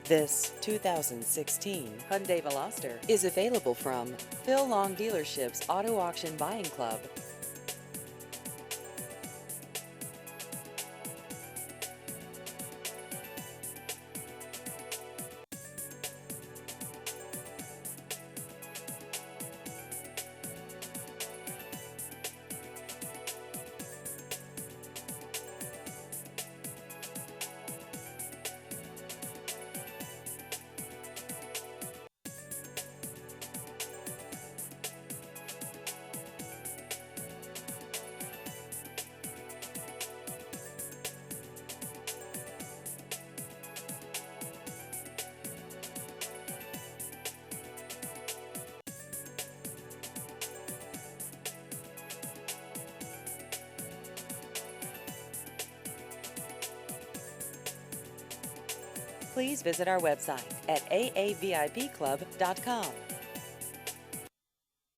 This 2016 Hyundai Veloster is available from Phil Long Dealership's Auto Auction Buying Club. Please visit our website at aavipclub.com.